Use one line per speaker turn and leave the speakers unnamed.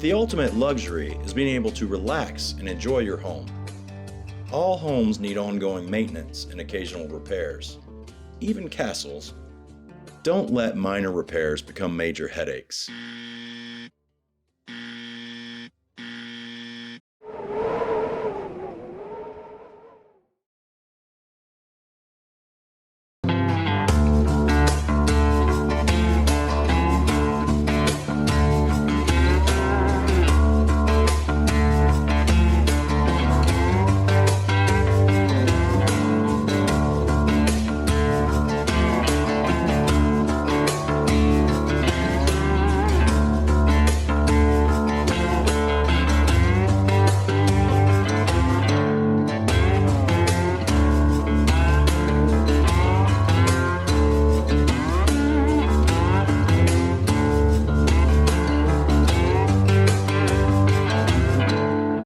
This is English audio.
The ultimate luxury is being able to relax and enjoy your home. All homes need ongoing maintenance and occasional repairs, even castles. Don't let minor repairs become major headaches.